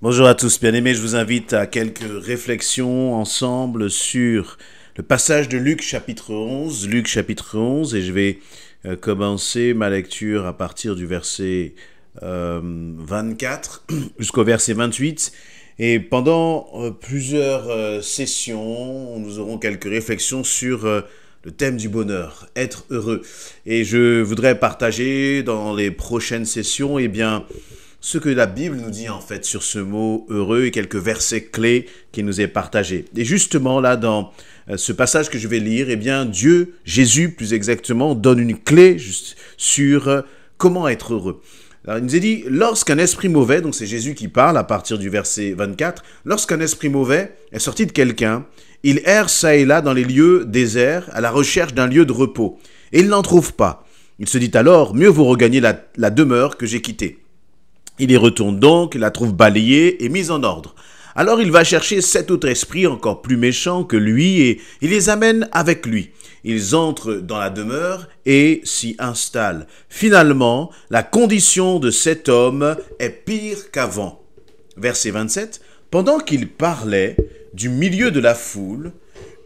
Bonjour à tous, bien-aimés, je vous invite à quelques réflexions ensemble sur le passage de Luc chapitre 11, et je vais commencer ma lecture à partir du verset 24 jusqu'au verset 28. Et pendant plusieurs sessions, nous aurons quelques réflexions sur le thème du bonheur, être heureux. Et je voudrais partager dans les prochaines sessions, ce que la Bible nous dit en fait sur ce mot heureux et quelques versets clés qui nous est partagés. Et justement là dans ce passage que je vais lire, Dieu, Jésus plus exactement, donne une clé juste sur comment être heureux. Alors il nous est dit, lorsqu'un esprit mauvais, donc c'est Jésus qui parle à partir du verset 24, lorsqu'un esprit mauvais est sorti de quelqu'un, il erre çà et là dans les lieux déserts à la recherche d'un lieu de repos. Et il n'en trouve pas. Il se dit alors, mieux vaut regagner la demeure que j'ai quittée. Il y retourne donc, il la trouve balayée et mise en ordre. Alors il va chercher 7 autres esprits encore plus méchants que lui et il les amène avec lui. Ils entrent dans la demeure et s'y installent. Finalement, la condition de cet homme est pire qu'avant. Verset 27. Pendant qu'il parlait du milieu de la foule,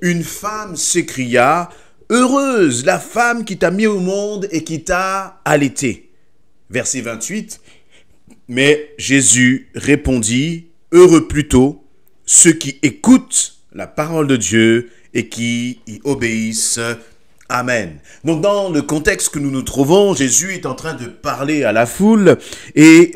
une femme s'écria « Heureuse la femme qui t'a mis au monde et qui t'a allaité. » Verset 28. Mais Jésus répondit, heureux plutôt ceux qui écoutent la parole de Dieu et qui y obéissent. Amen. Donc dans le contexte que nous nous trouvons, Jésus est en train de parler à la foule et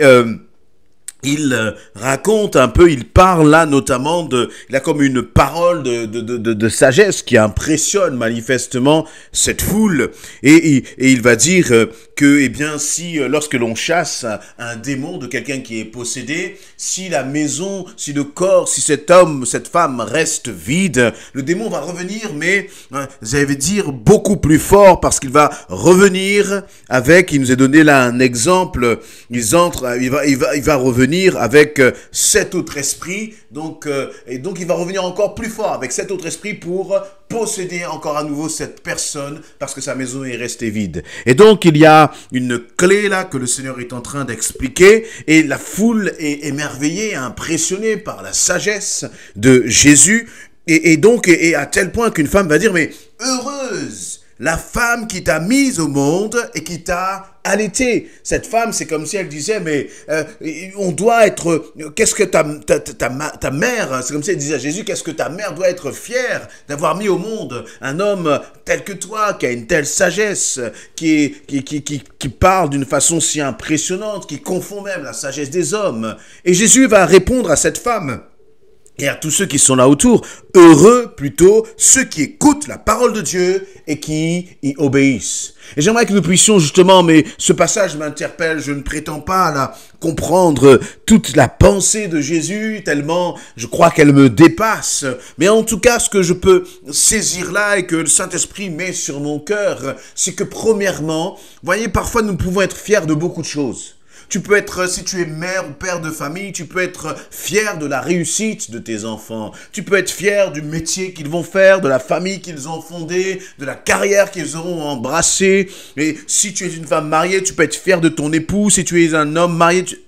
il raconte un peu, il parle là notamment il a comme une parole de sagesse qui impressionne manifestement cette foule et il va dire que si lorsque l'on chasse un démon de quelqu'un qui est possédé, si la maison, si le corps, si cet homme, cette femme reste vide, le démon va revenir, mais vous allez dire beaucoup plus fort parce qu'il va revenir avec, il nous a donné là un exemple, il va revenir avec 7 autres esprits, donc il va revenir encore plus fort avec 7 autres esprits pour posséder encore à nouveau cette personne parce que sa maison est restée vide. Et donc il y a une clé là que le Seigneur est en train d'expliquer et la foule est émerveillée, impressionnée par la sagesse de Jésus et à tel point qu'une femme va dire mais heureuse la femme qui t'a mise au monde et qui t'a allaité. Cette femme, c'est comme si elle disait, mais on doit être, qu'est-ce que ta mère, c'est comme si elle disait à Jésus, qu'est-ce que ta mère doit être fière d'avoir mis au monde un homme tel que toi, qui a une telle sagesse, qui parle d'une façon si impressionnante, qui confond même la sagesse des hommes. Et Jésus va répondre à cette femme. Et à tous ceux qui sont là autour, heureux plutôt ceux qui écoutent la parole de Dieu et qui y obéissent. Et j'aimerais que nous puissions justement, mais ce passage m'interpelle, je ne prétends pas là comprendre toute la pensée de Jésus, tellement je crois qu'elle me dépasse. Mais en tout cas, ce que je peux saisir là et que le Saint-Esprit met sur mon cœur, c'est que premièrement, voyez, parfois nous pouvons être fiers de beaucoup de choses. Tu peux être, si tu es mère ou père de famille, tu peux être fier de la réussite de tes enfants. Tu peux être fier du métier qu'ils vont faire, de la famille qu'ils ont fondée, de la carrière qu'ils auront embrassée. Et si tu es une femme mariée, tu peux être fier de ton époux. Si tu es un homme marié, tu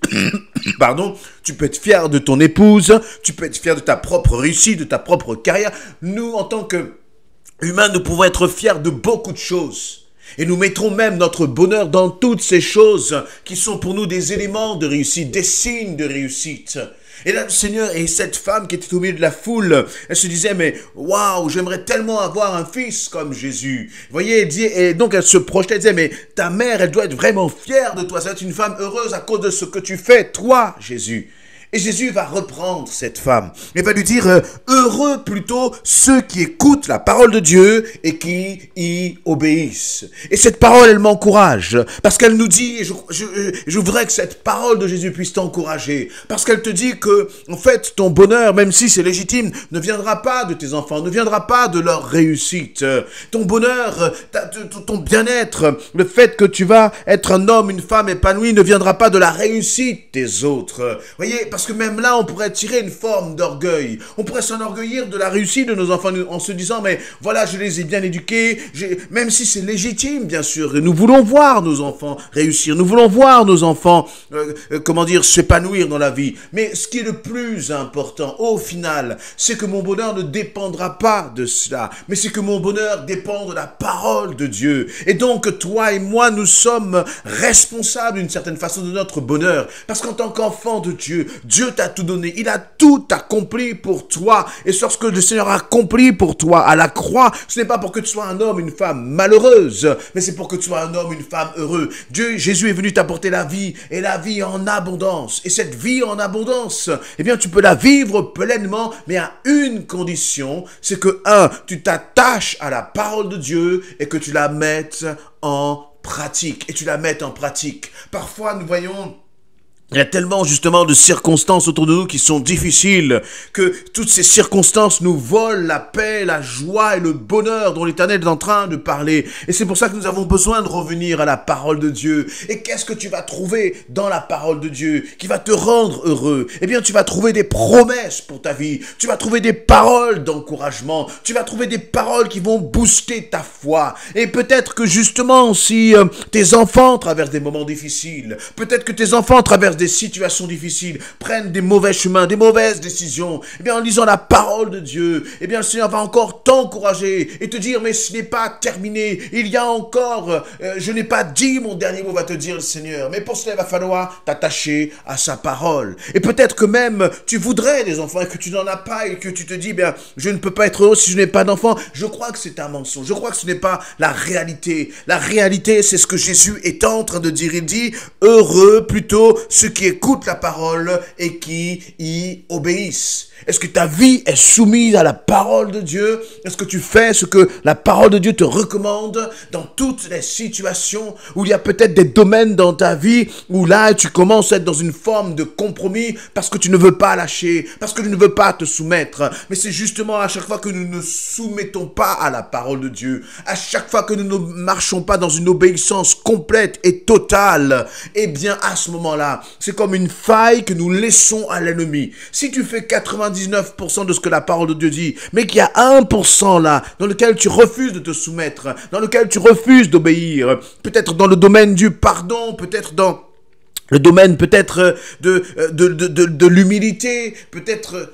peux être fier de ton épouse. Tu peux être fier de ta propre réussite, de ta propre carrière. Nous, en tant qu'humains, nous pouvons être fiers de beaucoup de choses. Et nous mettrons même notre bonheur dans toutes ces choses qui sont pour nous des éléments de réussite, des signes de réussite. Et là, le Seigneur et cette femme qui était au milieu de la foule, elle se disait, mais waouh, j'aimerais tellement avoir un fils comme Jésus. Vous voyez, et donc elle se projetait, elle disait, mais ta mère, elle doit être vraiment fière de toi. Ça va être une femme heureuse à cause de ce que tu fais, toi, Jésus. Et Jésus va reprendre cette femme et va lui dire heureux plutôt ceux qui écoutent la parole de Dieu et qui y obéissent. Et cette parole, elle m'encourage parce qu'elle nous dit, et je voudrais que cette parole de Jésus puisse t'encourager, parce qu'elle te dit que en fait ton bonheur, même si c'est légitime, ne viendra pas de tes enfants, ne viendra pas de leur réussite. Ton bonheur, ton bien-être, le fait que tu vas être un homme, une femme épanouie ne viendra pas de la réussite des autres. Voyez, Parce que même là, on pourrait tirer une forme d'orgueil. On pourrait s'enorgueillir de la réussite de nos enfants en se disant, mais voilà, je les ai bien éduqués, même si c'est légitime, bien sûr. Et nous voulons voir nos enfants réussir. Nous voulons voir nos enfants, s'épanouir dans la vie. Mais ce qui est le plus important, au final, c'est que mon bonheur ne dépendra pas de cela, mais c'est que mon bonheur dépend de la parole de Dieu. Et donc, toi et moi, nous sommes responsables d'une certaine façon de notre bonheur. Parce qu'en tant qu'enfant de Dieu, Dieu t'a tout donné. Il a tout accompli pour toi. Et lorsque le Seigneur a accompli pour toi à la croix, ce n'est pas pour que tu sois un homme, une femme malheureuse, mais c'est pour que tu sois un homme, une femme heureux. Jésus est venu t'apporter la vie, et la vie en abondance. Et cette vie en abondance, eh bien, tu peux la vivre pleinement, mais à une condition, c'est que, tu t'attaches à la parole de Dieu et que tu la mettes en pratique. Et tu la mettes en pratique. Parfois, nous voyons... Il y a tellement justement de circonstances autour de nous qui sont difficiles, que toutes ces circonstances nous volent la paix, la joie et le bonheur dont l'Éternel est en train de parler. Et c'est pour ça que nous avons besoin de revenir à la parole de Dieu. Et qu'est-ce que tu vas trouver dans la parole de Dieu qui va te rendre heureux? Eh bien, tu vas trouver des promesses pour ta vie. Tu vas trouver des paroles d'encouragement. Tu vas trouver des paroles qui vont booster ta foi. Et peut-être que justement, si tes enfants traversent des moments difficiles, peut-être que tes enfants traversent des situations difficiles, prennent des mauvais chemins, des mauvaises décisions, eh bien en lisant la parole de Dieu, eh bien le Seigneur va encore t'encourager et te dire, mais ce n'est pas terminé, il y a encore, je n'ai pas dit mon dernier mot, va te dire le Seigneur, mais pour cela il va falloir t'attacher à sa parole. Et peut-être que même tu voudrais des enfants et que tu n'en as pas et que tu te dis, bien je ne peux pas être heureux si je n'ai pas d'enfants. Je crois que c'est un mensonge, je crois que ce n'est pas la réalité. La réalité, c'est ce que Jésus est en train de dire. Il dit, heureux plutôt ceux qui écoutent la parole et qui y obéissent. Est-ce que ta vie est soumise à la parole de Dieu? Est-ce que tu fais ce que la parole de Dieu te recommande dans toutes les situations où il y a peut-être des domaines dans ta vie où là tu commences à être dans une forme de compromis parce que tu ne veux pas lâcher, parce que tu ne veux pas te soumettre? Mais c'est justement à chaque fois que nous ne soumettons pas à la parole de Dieu, à chaque fois que nous ne marchons pas dans une obéissance complète et totale, eh bien à ce moment-là, c'est comme une faille que nous laissons à l'ennemi. Si tu fais 99% de ce que la parole de Dieu dit, mais qu'il y a 1% là, dans lequel tu refuses de te soumettre, dans lequel tu refuses d'obéir, peut-être dans le domaine du pardon, peut-être dans le domaine peut-être de l'humilité, peut-être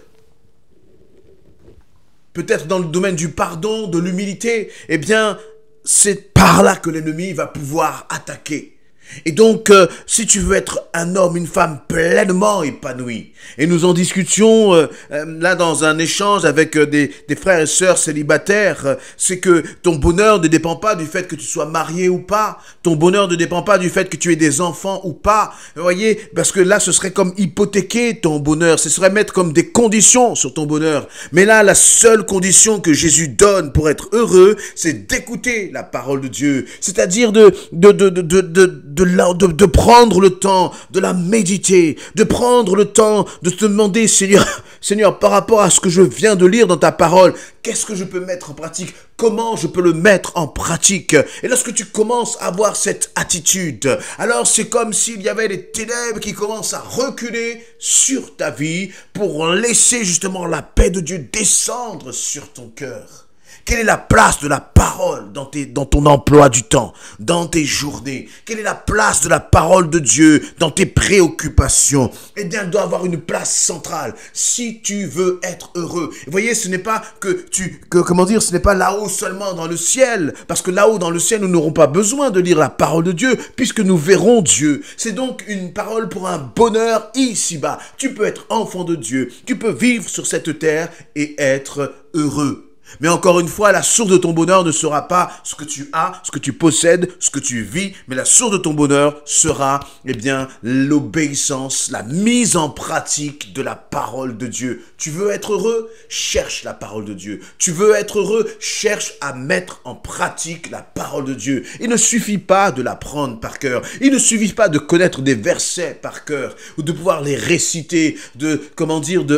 dans le domaine du pardon, de l'humilité, eh bien, c'est par là que l'ennemi va pouvoir attaquer. Et donc, si tu veux être un homme, une femme pleinement épanoui, et nous en discutions là dans un échange avec des frères et sœurs célibataires, c'est que ton bonheur ne dépend pas du fait que tu sois marié ou pas, ton bonheur ne dépend pas du fait que tu aies des enfants ou pas, vous voyez, parce que là ce serait comme hypothéquer ton bonheur, ce serait mettre comme des conditions sur ton bonheur. Mais là, la seule condition que Jésus donne pour être heureux, c'est d'écouter la parole de Dieu, c'est-à-dire de prendre le temps de la méditer, de prendre le temps de te demander, Seigneur, par rapport à ce que je viens de lire dans ta parole, qu'est-ce que je peux mettre en pratique? Comment je peux le mettre en pratique? Et lorsque tu commences à avoir cette attitude, alors c'est comme s'il y avait des ténèbres qui commencent à reculer sur ta vie pour laisser justement la paix de Dieu descendre sur ton cœur. Quelle est la place de la parole dans ton emploi du temps, dans tes journées? Quelle est la place de la parole de Dieu dans tes préoccupations? Eh bien, elle doit avoir une place centrale si tu veux être heureux. Vous voyez, ce n'est pas ce n'est pas là-haut seulement dans le ciel, parce que là-haut dans le ciel, nous n'aurons pas besoin de lire la parole de Dieu, puisque nous verrons Dieu. C'est donc une parole pour un bonheur ici-bas. Tu peux être enfant de Dieu, tu peux vivre sur cette terre et être heureux. Mais encore une fois, la source de ton bonheur ne sera pas ce que tu as, ce que tu possèdes, ce que tu vis, mais la source de ton bonheur sera, eh bien, l'obéissance, la mise en pratique de la parole de Dieu. Tu veux être heureux? Cherche la parole de Dieu. Tu veux être heureux? Cherche à mettre en pratique la parole de Dieu. Il ne suffit pas de l'apprendre par cœur. Il ne suffit pas de connaître des versets par cœur ou de pouvoir les réciter de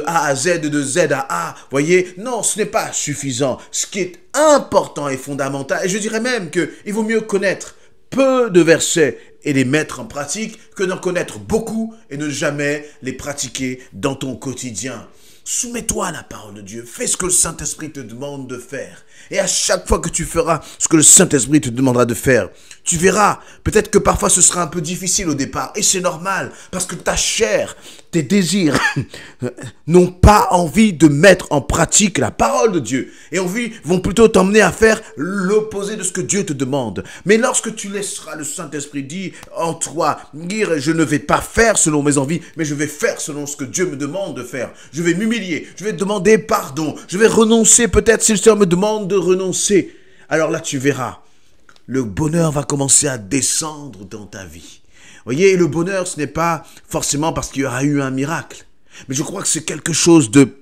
A à Z, de Z à A. Voyez? Non, ce n'est pas suffisant. Ce qui est important et fondamental, et je dirais même qu'il vaut mieux connaître peu de versets et les mettre en pratique que d'en connaître beaucoup et ne jamais les pratiquer dans ton quotidien. Soumets-toi à la parole de Dieu. Fais ce que le Saint-Esprit te demande de faire. Et à chaque fois que tu feras ce que le Saint-Esprit te demandera de faire, tu verras, peut-être que parfois ce sera un peu difficile au départ. Et c'est normal, parce que ta chair, tes désirs n'ont pas envie de mettre en pratique la parole de Dieu. Et vont plutôt t'emmener à faire l'opposé de ce que Dieu te demande. Mais lorsque tu laisseras le Saint-Esprit dire en toi, dire je ne vais pas faire selon mes envies, mais je vais faire selon ce que Dieu me demande de faire. Je vais m'humilier, je vais demander pardon, je vais renoncer peut-être si le Seigneur me demande de renoncer. Alors là tu verras, le bonheur va commencer à descendre dans ta vie. Vous voyez, le bonheur, ce n'est pas forcément parce qu'il y aura eu un miracle. Mais je crois que c'est quelque chose de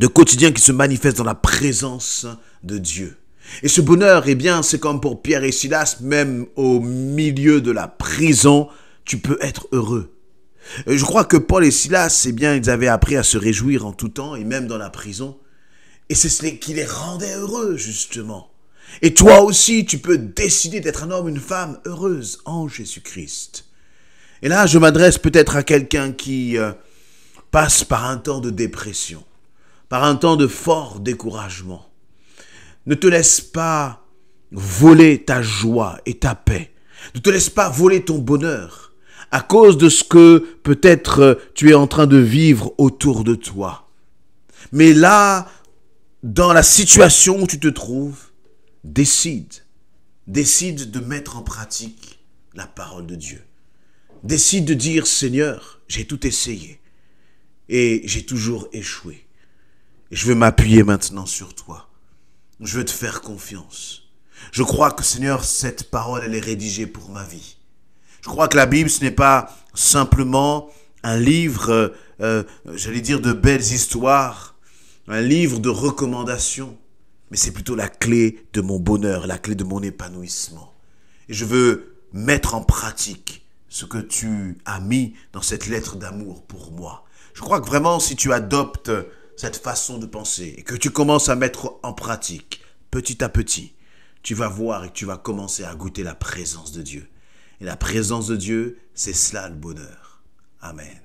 quotidien qui se manifeste dans la présence de Dieu. Et ce bonheur, eh bien, c'est comme pour Pierre et Silas, même au milieu de la prison, tu peux être heureux. Je crois que Paul et Silas, eh bien, ils avaient appris à se réjouir en tout temps, et même dans la prison. Et c'est ce qui les rendait heureux, justement. Et toi aussi, tu peux décider d'être un homme, une femme heureuse en Jésus-Christ. Et là, je m'adresse peut-être à quelqu'un qui passe par un temps de dépression, par un temps de fort découragement. Ne te laisse pas voler ta joie et ta paix. Ne te laisse pas voler ton bonheur à cause de ce que peut-être tu es en train de vivre autour de toi. Mais là, dans la situation où tu te trouves, décide de mettre en pratique la parole de Dieu. Décide de dire, Seigneur, j'ai tout essayé et j'ai toujours échoué. Et je veux m'appuyer maintenant sur toi. Je veux te faire confiance. Je crois que, Seigneur, cette parole, elle est rédigée pour ma vie. Je crois que la Bible, ce n'est pas simplement un livre, j'allais dire, de belles histoires, un livre de recommandations, mais c'est plutôt la clé de mon bonheur, la clé de mon épanouissement. Et je veux mettre en pratique ce que tu as mis dans cette lettre d'amour pour moi. Je crois que vraiment, si tu adoptes cette façon de penser et que tu commences à mettre en pratique, petit à petit, tu vas voir et tu vas commencer à goûter la présence de Dieu. Et la présence de Dieu, c'est cela le bonheur. Amen.